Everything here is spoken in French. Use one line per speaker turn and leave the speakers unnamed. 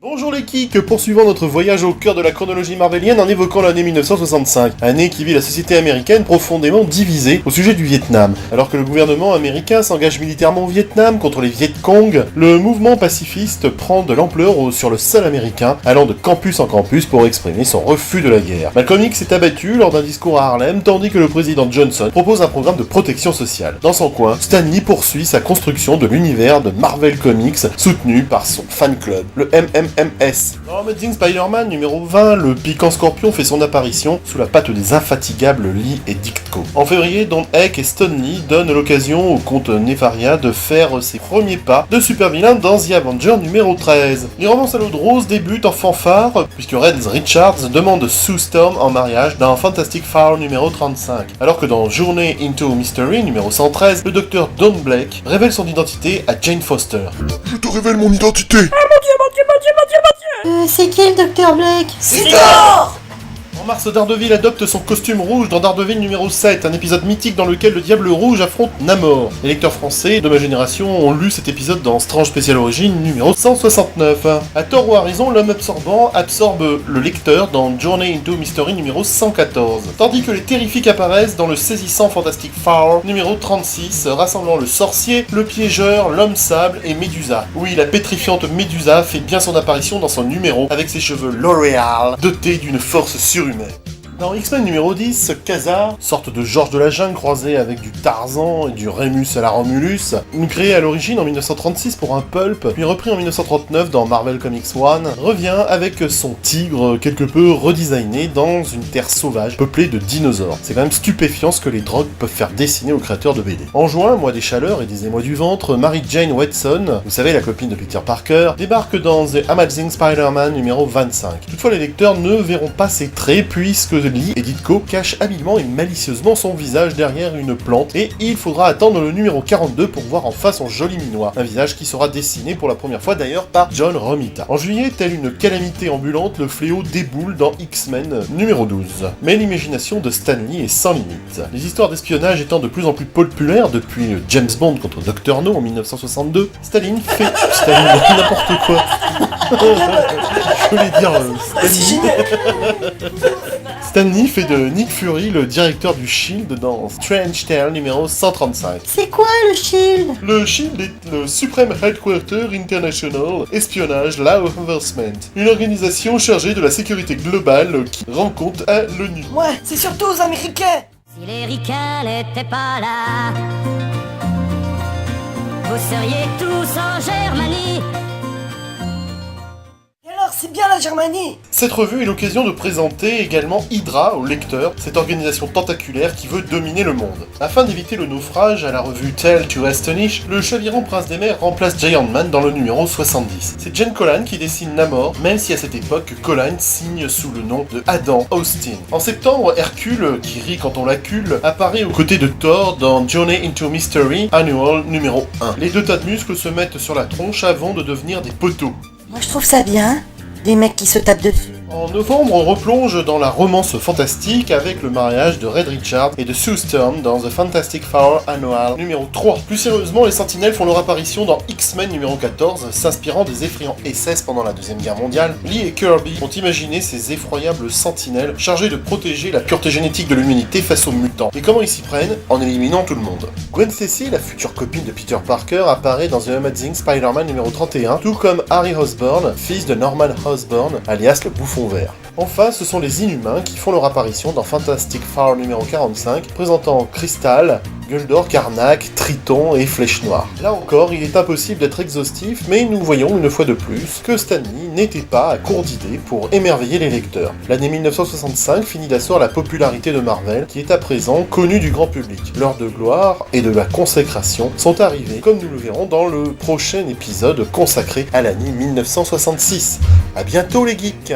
Bonjour les geeks, poursuivons notre voyage au cœur de la chronologie marvelienne en évoquant l'année 1965, année qui vit la société américaine profondément divisée au sujet du Vietnam. Alors que le gouvernement américain s'engage militairement au Vietnam contre les Viet Cong, le mouvement pacifiste prend de l'ampleur sur le sol américain, allant de campus en campus pour exprimer son refus de la guerre. Malcolm X est abattu lors d'un discours à Harlem, tandis que le président Johnson propose un programme de protection sociale. Dans son coin, Stan Lee poursuit sa construction de l'univers de Marvel Comics, soutenu par son fan club, le MMMS. Dans Amazing Spider-Man numéro 20, le piquant scorpion fait son apparition sous la patte des infatigables Lee et Ditko. En février, Don Heck et Stan Lee donnent l'occasion au comte Nefaria de faire ses premiers pas de super-vilain dans The Avenger numéro 13. Les romans à l'eau de rose débutent en fanfare, puisque Red Richards demande Sue Storm en mariage dans Fantastic Four numéro 35, alors que dans Journey into Mystery numéro 113, le docteur Don Blake révèle son identité à Jane Foster.
Je te révèle mon identité.
C'est qui le Dr Blake?
C'est Thor!
En mars, Daredevil adopte son costume rouge dans Daredevil numéro 7, un épisode mythique dans lequel le Diable Rouge affronte Namor. Les lecteurs français de ma génération ont lu cet épisode dans Strange Special Origins numéro 169. À tort ou à raison, l'homme absorbant absorbe le lecteur dans Journey into Mystery numéro 114, tandis que les terrifiques apparaissent dans le saisissant Fantastic Four numéro 36, rassemblant le sorcier, le piégeur, l'homme sable et Médusa. Oui, la pétrifiante Médusa fait bien son apparition dans son numéro, avec ses cheveux L'Oréal, dotés d'une force surhumaine. Dans X-Men numéro 10, Kazar, sorte de Georges de la Jungle croisé avec du Tarzan et du Rémus à la Romulus, créé à l'origine en 1936 pour un pulp, puis repris en 1939 dans Marvel Comics 1, revient avec son tigre quelque peu redesigné dans une terre sauvage peuplée de dinosaures. C'est quand même stupéfiant ce que les drogues peuvent faire dessiner aux créateurs de BD. En juin, mois des chaleurs et des émois du ventre, Mary Jane Watson, vous savez la copine de Peter Parker, débarque dans The Amazing Spider-Man numéro 25. Toutefois les lecteurs ne verront pas ses traits puisque Lee et Ditko cache habilement et malicieusement son visage derrière une plante et il faudra attendre le numéro 42 pour voir enfin son joli minois, un visage qui sera dessiné pour la première fois d'ailleurs par John Romita. En juillet, telle une calamité ambulante, le fléau déboule dans X-Men numéro 12. Mais l'imagination de Stan Lee est sans limite. Les histoires d'espionnage étant de plus en plus populaires depuis James Bond contre Dr. No en 1962, Staline n'importe quoi. Je voulais dire Stan Lee fait de Nick Fury le directeur du SHIELD dans Strange Tale numéro 135.
C'est quoi le SHIELD?
Le SHIELD est le Supreme Headquarter International Espionnage Law Enforcement, une organisation chargée de la sécurité globale qui rend compte à l'ONU.
Ouais, c'est surtout aux Américains!
Si les ricains n'étaient pas là, vous seriez tous en Germanie.
C'est bien la Germanie!
Cette revue est l'occasion de présenter également Hydra au lecteur, cette organisation tentaculaire qui veut dominer le monde. Afin d'éviter le naufrage, à la revue Tale to Astonish, le chavirant prince des mers remplace Giant Man dans le numéro 70. C'est Jen Collan qui dessine Namor, même si à cette époque, Collan signe sous le nom de Adam Austin. En septembre, Hercule, qui rit quand on l'accule, apparaît aux côtés de Thor dans Journey into Mystery Annual numéro 1. Les deux tas de muscles se mettent sur la tronche avant de devenir des poteaux.
Moi je trouve ça bien, des mecs qui se tapent dessus.
En novembre, on replonge dans la romance fantastique avec le mariage de Red Richards et de Sue Storm dans The Fantastic Four Annual numéro 3. Plus sérieusement, les Sentinelles font leur apparition dans X-Men numéro 14, s'inspirant des effrayants SS pendant la Deuxième Guerre mondiale. Lee et Kirby ont imaginé ces effroyables Sentinelles chargés de protéger la pureté génétique de l'humanité face aux mutants. Et comment ils s'y prennent? En éliminant tout le monde. Gwen Stacy, la future copine de Peter Parker, apparaît dans The Amazing Spider-Man numéro 31, tout comme Harry Osborn, fils de Norman Osborn, alias le bouffon vert. Enfin, ce sont les Inhumains qui font leur apparition dans Fantastic Four numéro 45, présentant Crystal, Gueule-d'Or, Karnak, Triton et Flèche Noire. Là encore, il est impossible d'être exhaustif, mais nous voyons une fois de plus que Stan Lee n'était pas à court d'idées pour émerveiller les lecteurs. L'année 1965 finit d'asseoir la popularité de Marvel, qui est à présent connue du grand public. L'heure de gloire et de la consécration sont arrivées, comme nous le verrons dans le prochain épisode consacré à l'année 1966. À bientôt les geeks!